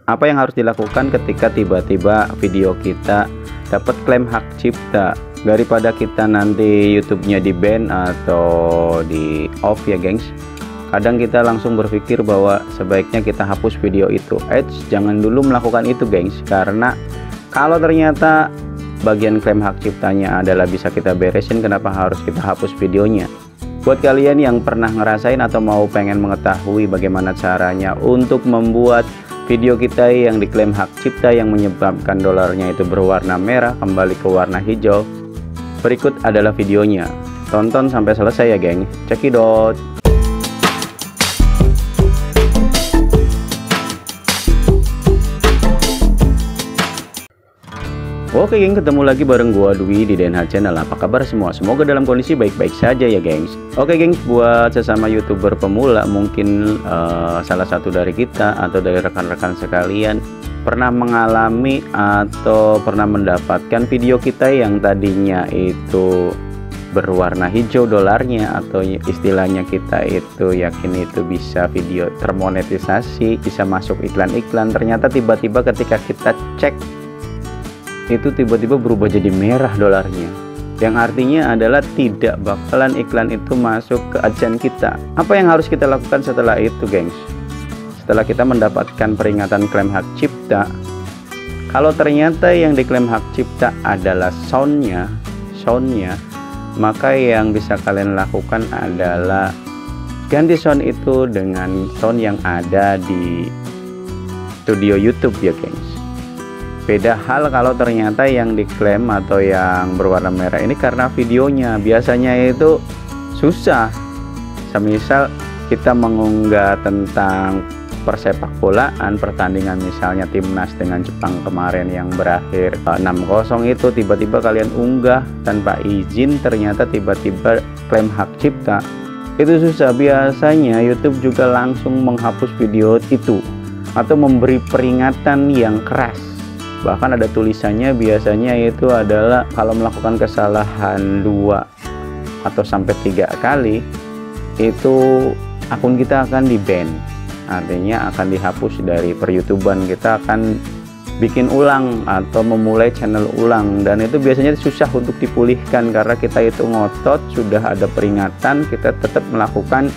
Apa yang harus dilakukan ketika tiba-tiba video kita dapat klaim hak cipta? Daripada kita nanti YouTube-nya di ban atau di off ya gengs, kadang kita langsung berpikir bahwa sebaiknya kita hapus video itu. Jangan dulu melakukan itu gengs, karena kalau ternyata bagian klaim hak ciptanya adalah bisa kita beresin, kenapa harus kita hapus videonya? Buat kalian yang pernah ngerasain atau mau pengen mengetahui bagaimana caranya untuk membuat video kita yang diklaim hak cipta yang menyebabkan dolarnya itu berwarna merah kembali ke warna hijau, berikut adalah videonya. Tonton sampai selesai ya geng, cekidot. Oke geng, ketemu lagi bareng gua Dwi di DNH Channel. Apa kabar semua? Semoga dalam kondisi baik-baik saja ya gengs. Oke gengs, buat sesama YouTuber pemula, mungkin salah satu dari kita atau dari rekan-rekan sekalian pernah mengalami atau pernah mendapatkan video kita yang tadinya itu berwarna hijau dolarnya, atau istilahnya kita itu yakin itu bisa video termonetisasi, bisa masuk iklan-iklan. Ternyata tiba-tiba ketika kita cek itu tiba-tiba berubah jadi merah dolarnya, yang artinya adalah tidak bakalan iklan itu masuk ke ajan kita. Apa yang harus kita lakukan setelah itu gengs? Setelah kita mendapatkan peringatan klaim hak cipta, kalau ternyata yang diklaim hak cipta adalah soundnya, maka yang bisa kalian lakukan adalah ganti sound itu dengan sound yang ada di studio YouTube ya gengs. Beda hal kalau ternyata yang diklaim atau yang berwarna merah ini karena videonya. Biasanya itu susah. Semisal kita mengunggah tentang persepak bolaan, pertandingan misalnya timnas dengan Jepang kemarin yang berakhir 6-0, itu tiba-tiba kalian unggah tanpa izin, ternyata tiba-tiba klaim hak cipta. Itu susah. Biasanya YouTube juga langsung menghapus video itu atau memberi peringatan yang keras. Bahkan ada tulisannya, biasanya itu adalah kalau melakukan kesalahan 2 atau sampai 3 kali, itu akun kita akan di-ban. Artinya akan dihapus dari per-YouTuban, kita akan bikin ulang atau memulai channel ulang, dan itu biasanya susah untuk dipulihkan karena kita itu ngotot, sudah ada peringatan, kita tetap melakukan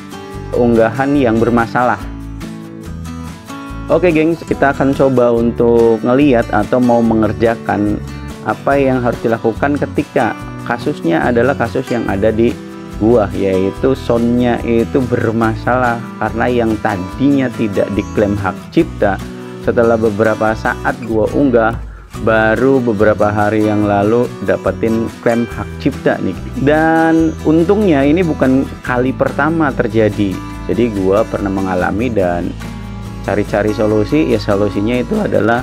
unggahan yang bermasalah. Oke gengs, kita akan coba untuk ngeliat atau mau mengerjakan apa yang harus dilakukan ketika kasusnya adalah kasus yang ada di gua, yaitu soundnya itu bermasalah karena yang tadinya tidak diklaim hak cipta, setelah beberapa saat gua unggah, baru beberapa hari yang lalu dapetin klaim hak cipta nih. Dan untungnya ini bukan kali pertama terjadi, jadi gua pernah mengalami dan cari-cari solusi. Ya solusinya itu adalah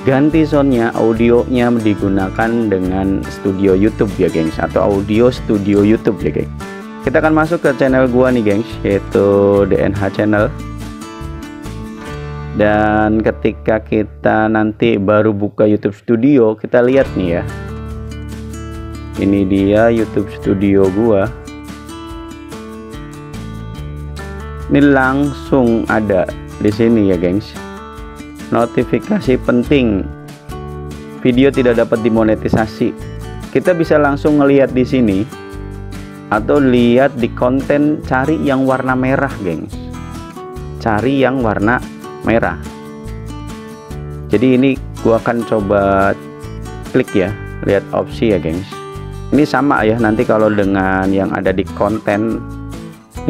ganti soundnya, audionya digunakan dengan studio YouTube ya gengs, atau audio studio YouTube ya gengs. Kita akan masuk ke channel gua nih gengs, yaitu DNH Channel. Dan ketika kita nanti baru buka YouTube Studio, kita lihat nih ya, ini dia YouTube Studio gua. Ini langsung ada di sini ya gengs, notifikasi penting, video tidak dapat dimonetisasi. Kita bisa langsung ngelihat di sini atau lihat di konten, cari yang warna merah gengs, cari yang warna merah. Jadi ini gua akan coba klik ya, lihat opsi ya gengs. Ini sama ya, nanti kalau dengan yang ada di konten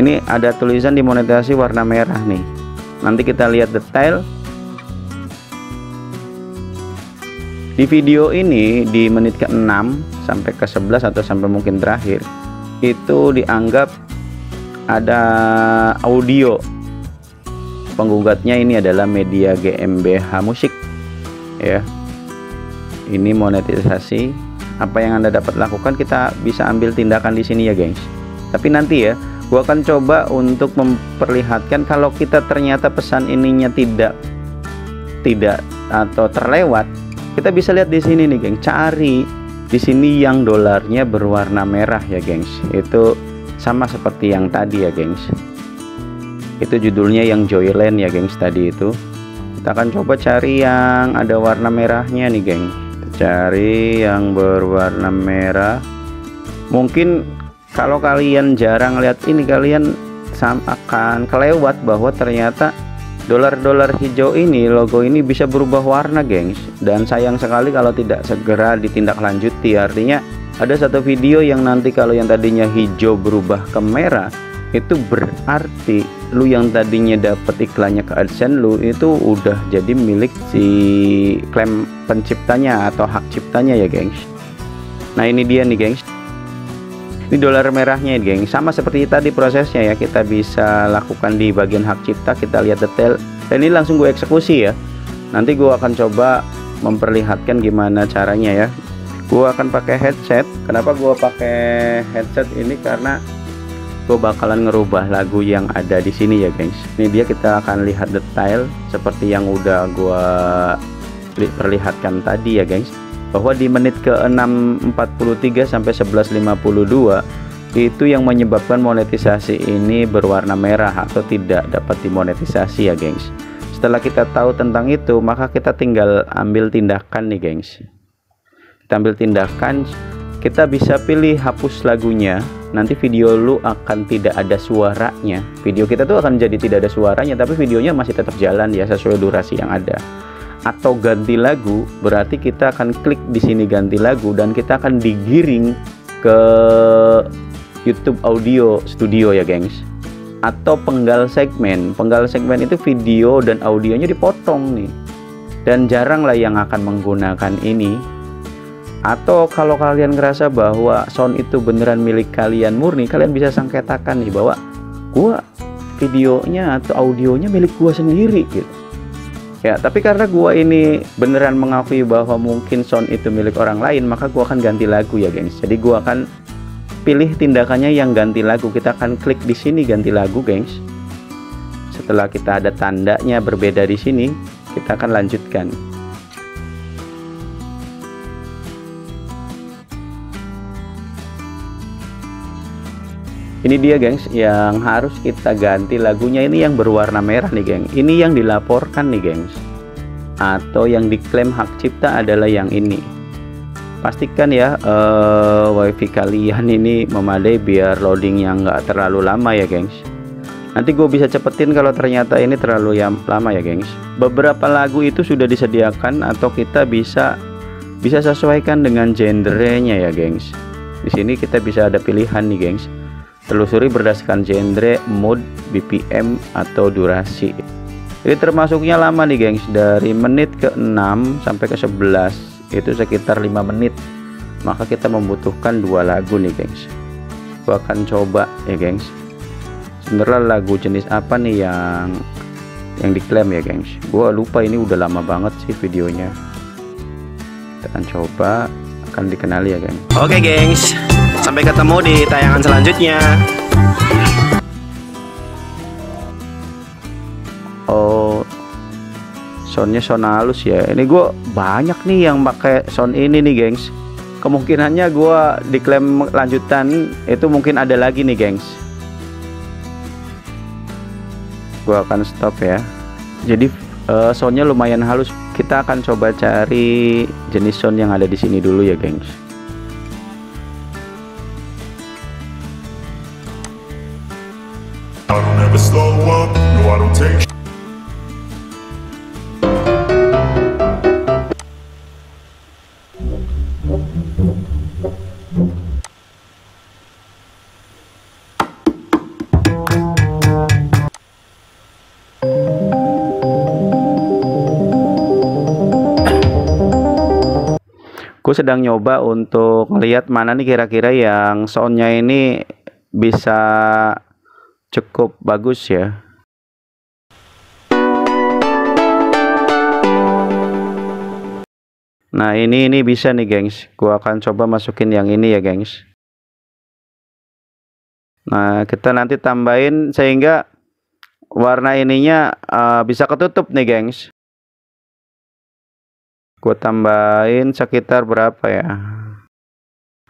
ini ada tulisan dimonetisasi warna merah nih. Nanti kita lihat detail di video ini di menit ke-6 sampai ke 11 atau sampai mungkin terakhir, itu dianggap ada audio. Penggugatnya ini adalah Media GmbH Musik ya. Ini monetisasi. Apa yang Anda dapat lakukan, kita bisa ambil tindakan di sini ya gengs. Tapi nanti ya, gua akan coba untuk memperlihatkan kalau kita ternyata pesan ininya tidak atau terlewat, kita bisa lihat di sini nih geng, cari di sini yang dolarnya berwarna merah ya gengs. Itu sama seperti yang tadi ya gengs, itu judulnya yang Joyland ya gengs tadi itu. Kita akan coba cari yang ada warna merahnya nih geng. Kita cari yang berwarna merah. Mungkin kalau kalian jarang lihat ini, kalian akan kelewat bahwa ternyata dolar-dolar hijau ini, logo ini bisa berubah warna gengs. Dan sayang sekali kalau tidak segera ditindaklanjuti. Artinya ada satu video yang nanti kalau yang tadinya hijau berubah ke merah, itu berarti lu yang tadinya dapat iklannya ke AdSense lu itu udah jadi milik si klaim penciptanya atau hak ciptanya ya gengs. Nah ini dia nih gengs, ini dolar merahnya geng, sama seperti tadi prosesnya ya. Kita bisa lakukan di bagian hak cipta, kita lihat detail, dan ini langsung gue eksekusi ya. Nanti gue akan coba memperlihatkan gimana caranya ya. Gue akan pakai headset. Kenapa gue pakai headset ini? Karena gue bakalan ngerubah lagu yang ada di sini ya gengs. Ini dia, kita akan lihat detail seperti yang udah gue perlihatkan tadi ya gengs, bahwa di menit ke 6.43 sampai 11.52 itu yang menyebabkan monetisasi ini berwarna merah atau tidak dapat dimonetisasi ya gengs. Setelah kita tahu tentang itu, maka kita tinggal ambil tindakan nih gengs. Kita ambil tindakan, kita bisa pilih hapus lagunya. Nanti video lu akan tidak ada suaranya. Video kita tuh akan jadi tidak ada suaranya, tapi videonya masih tetap jalan ya sesuai durasi yang ada. Atau ganti lagu, berarti kita akan klik di sini ganti lagu dan kita akan digiring ke YouTube Audio Studio ya gengs. Atau penggal segmen. Penggal segmen itu video dan audionya dipotong nih. Dan jarang lah yang akan menggunakan ini. Atau kalau kalian ngerasa bahwa sound itu beneran milik kalian murni, kalian bisa sengketakan nih bahwa gua videonya atau audionya milik gua sendiri gitu. Ya, tapi karena gua ini beneran mengakui bahwa mungkin sound itu milik orang lain, maka gua akan ganti lagu ya gengs. Jadi gua akan pilih tindakannya yang ganti lagu. Kita akan klik di sini ganti lagu gengs. Setelah kita ada tandanya berbeda di sini, kita akan lanjutkan. Ini dia gengs, yang harus kita ganti lagunya ini yang berwarna merah nih geng. Ini yang dilaporkan nih gengs, atau yang diklaim hak cipta adalah yang ini. Pastikan ya wifi kalian ini memadai biar loading yang nggak terlalu lama ya gengs. Nanti gue bisa cepetin kalau ternyata ini terlalu lama ya gengs. Beberapa lagu itu sudah disediakan atau kita bisa sesuaikan dengan genrenya ya gengs. Di sini kita bisa ada pilihan nih gengs. Telusuri berdasarkan genre, mood, BPM atau durasi. Ini termasuknya lama nih gengs, dari menit ke 6 sampai ke 11 itu sekitar 5 menit. Maka kita membutuhkan 2 lagu nih gengs. Gua akan coba ya gengs. Sebenarnya lagu jenis apa nih yang diklaim ya gengs. Gua lupa, ini udah lama banget sih videonya. Kita akan coba, akan dikenali ya gengs. Oke gengs, sampai ketemu di tayangan selanjutnya. Oh, soundnya sound halus ya. Ini gue banyak nih yang pakai sound ini nih gengs. Kemungkinannya gue diklaim lanjutan itu mungkin ada lagi nih gengs. Gue akan stop ya. Jadi soundnya lumayan halus. Kita akan coba cari jenis sound yang ada di sini dulu ya gengs. I don't ever slow up, no I don't take. Gue sedang nyoba untuk melihat mana nih kira-kira yang soundnya ini bisa cukup bagus ya. Nah ini bisa nih gengs. Gua akan coba masukin yang ini ya gengs. Nah kita nanti tambahin sehingga warna ininya bisa ketutup nih gengs. Gue tambahin sekitar berapa ya,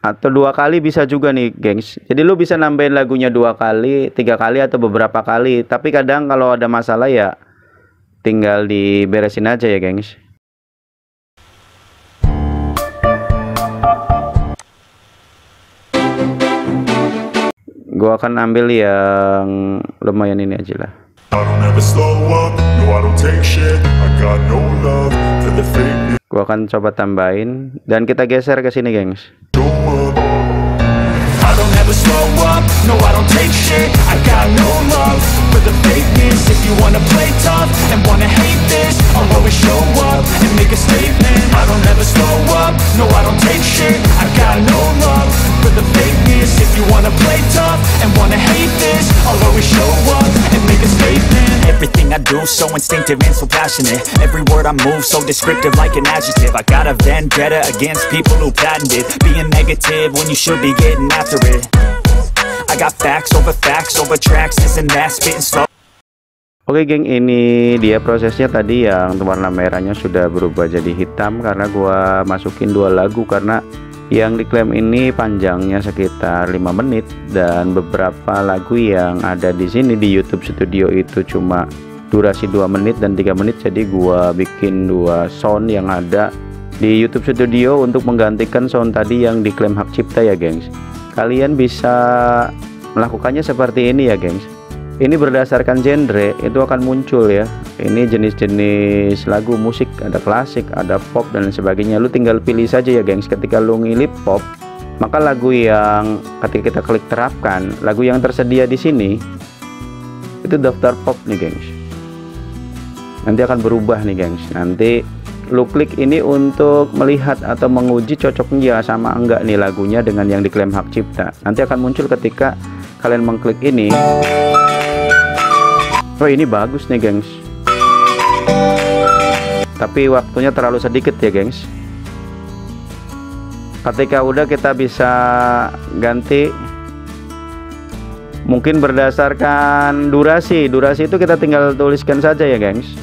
atau 2 kali bisa juga nih gengs. Jadi lu bisa nambahin lagunya 2 kali, 3 kali atau beberapa kali. Tapi kadang kalau ada masalah ya tinggal diberesin aja ya gengs. Gua akan ambil yang lumayan ini aja lah. I don't ever slow up, no I don't take shit. I got no love for the fake. Gua akan coba tambahin dan kita geser ke sini gengs. Show up. I don't ever slow up, no I don't take shit. I got no love for the fakeness. If you wanna play tough and wanna hate this, I'll always show up and make a statement. I don't ever slow up, no I don't take shit. I got no love for the fakeness. If you wanna play tough and wanna hate this, I'll always show up and make a statement. Everything I do so instinctive and so passionate. Every word I move so descriptive like an adjective. I got a vendetta against people who patented being negative when you should be getting after it. I got facts over tracks, this and that, spitting slow. Oke geng, ini dia prosesnya tadi yang warna merahnya sudah berubah jadi hitam karena gua masukin 2 lagu, karena yang diklaim ini panjangnya sekitar 5 menit dan beberapa lagu yang ada di sini di YouTube Studio itu cuma durasi 2 menit dan 3 menit. Jadi gua bikin 2 sound yang ada di YouTube Studio untuk menggantikan sound tadi yang diklaim hak cipta ya gengs. Kalian bisa melakukannya seperti ini ya gengs. Ini berdasarkan genre itu akan muncul ya. Ini jenis-jenis lagu musik, ada klasik, ada pop dan sebagainya. Lu tinggal pilih saja ya gengs. Ketika lu ngilip pop, maka lagu yang ketika kita klik terapkan, lagu yang tersedia di sini itu daftar pop nih gengs. Nanti akan berubah nih gengs. Nanti lu klik ini untuk melihat atau menguji cocoknya sama enggak nih lagunya dengan yang diklaim hak cipta. Nanti akan muncul ketika kalian mengklik ini. Oh ini bagus nih gengs, tapi waktunya terlalu sedikit ya gengs. Ketika udah kita bisa ganti, mungkin berdasarkan durasi itu kita tinggal tuliskan saja ya gengs.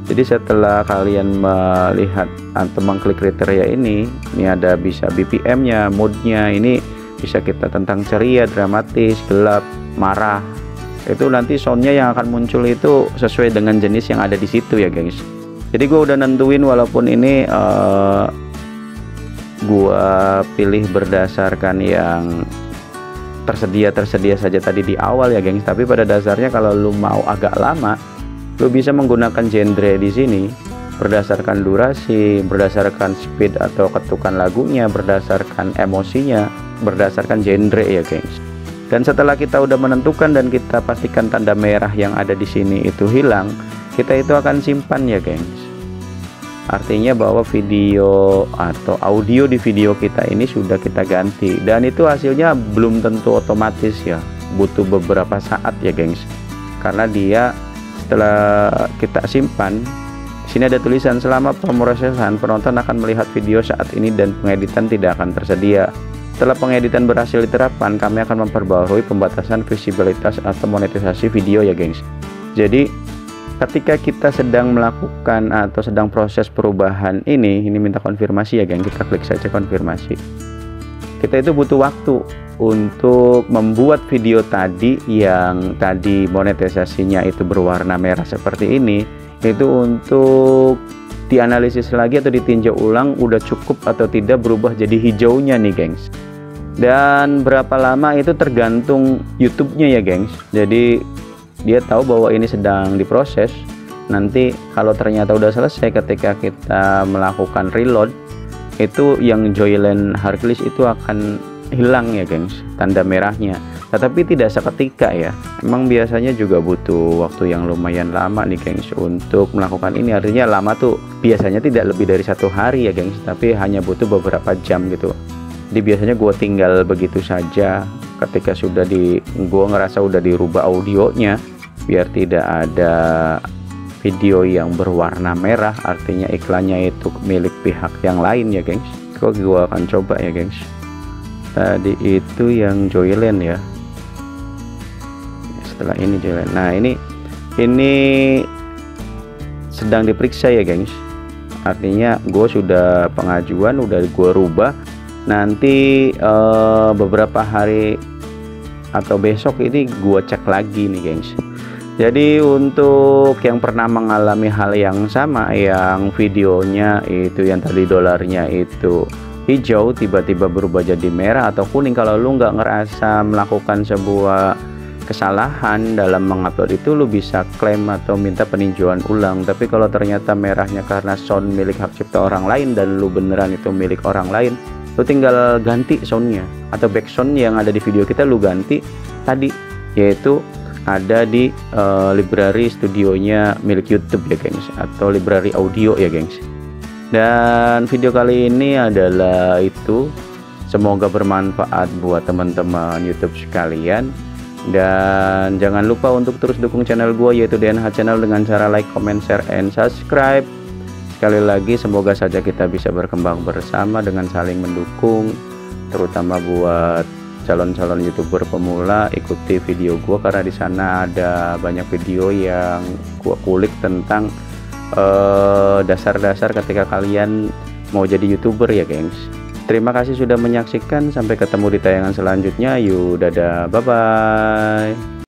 Jadi setelah kalian melihat atau mengklik kriteria ini ada bisa BPM-nya, moodnya, ini bisa kita tentang ceria, dramatis, gelap, marah. Itu nanti soundnya yang akan muncul itu sesuai dengan jenis yang ada di situ ya guys. Jadi gue udah nentuin, walaupun ini gue pilih berdasarkan yang tersedia saja tadi di awal ya gengs. Tapi pada dasarnya kalau lu mau agak lama, lu bisa menggunakan genre di sini berdasarkan durasi, berdasarkan speed atau ketukan lagunya, berdasarkan emosinya, berdasarkan genre ya gengs. Dan setelah kita udah menentukan dan kita pastikan tanda merah yang ada di sini itu hilang, kita itu akan simpan ya gengs. Artinya bahwa video atau audio di video kita ini sudah kita ganti, dan itu hasilnya belum tentu otomatis ya, butuh beberapa saat ya gengs. Karena dia setelah kita simpan, sini ada tulisan selama pemrosesan penonton akan melihat video saat ini dan pengeditan tidak akan tersedia. Setelah pengeditan berhasil diterapkan, kami akan memperbarui pembatasan visibilitas atau monetisasi video ya gengs. Jadi ketika kita sedang melakukan atau sedang proses perubahan ini minta konfirmasi ya geng, kita klik saja konfirmasi. Kita itu butuh waktu untuk membuat video tadi yang tadi monetisasinya itu berwarna merah seperti ini, itu untuk dianalisis lagi atau ditinjau ulang udah cukup atau tidak berubah jadi hijaunya nih gengs. Dan berapa lama itu tergantung YouTube-nya ya gengs. Jadi dia tahu bahwa ini sedang diproses. Nanti kalau ternyata udah selesai, ketika kita melakukan reload, itu yang Joyland Hercules itu akan hilang ya gengs, tanda merahnya. Tetapi tidak seketika ya, emang biasanya juga butuh waktu yang lumayan lama nih gengs untuk melakukan ini. Artinya lama tuh biasanya tidak lebih dari 1 hari ya gengs, tapi hanya butuh beberapa jam gitu. Jadi biasanya gue tinggal begitu saja. Ketika sudah gue ngerasa udah dirubah audionya biar tidak ada video yang berwarna merah, artinya iklannya itu milik pihak yang lain ya gengs. Kok gue akan coba ya gengs. Tadi itu yang Joyland ya, setelah ini Joyland. Nah ini sedang diperiksa ya gengs, artinya gue sudah pengajuan, udah gue rubah. Nanti beberapa hari atau besok ini gue cek lagi nih gengs. Jadi untuk yang pernah mengalami hal yang sama, yang videonya itu yang tadi dolarnya itu hijau tiba-tiba berubah jadi merah atau kuning, kalau lu nggak ngerasa melakukan sebuah kesalahan dalam mengupload itu, lu bisa klaim atau minta peninjauan ulang. Tapi kalau ternyata merahnya karena sound milik hak cipta orang lain dan lu beneran itu milik orang lain, lu tinggal ganti soundnya atau backsound yang ada di video kita lu ganti tadi, yaitu ada di library studionya milik YouTube ya gengs, atau library audio ya gengs. Dan video kali ini adalah itu, semoga bermanfaat buat teman-teman YouTube sekalian. Dan jangan lupa untuk terus dukung channel gue, yaitu DNH Channel, dengan cara like, comment, share, and subscribe. Sekali lagi semoga saja kita bisa berkembang bersama dengan saling mendukung, terutama buat calon-calon YouTuber pemula. Ikuti video gue karena di sana ada banyak video yang gue kulik tentang dasar-dasar ketika kalian mau jadi YouTuber ya gengs. Terima kasih sudah menyaksikan, sampai ketemu di tayangan selanjutnya. Yuk, dadah, bye bye.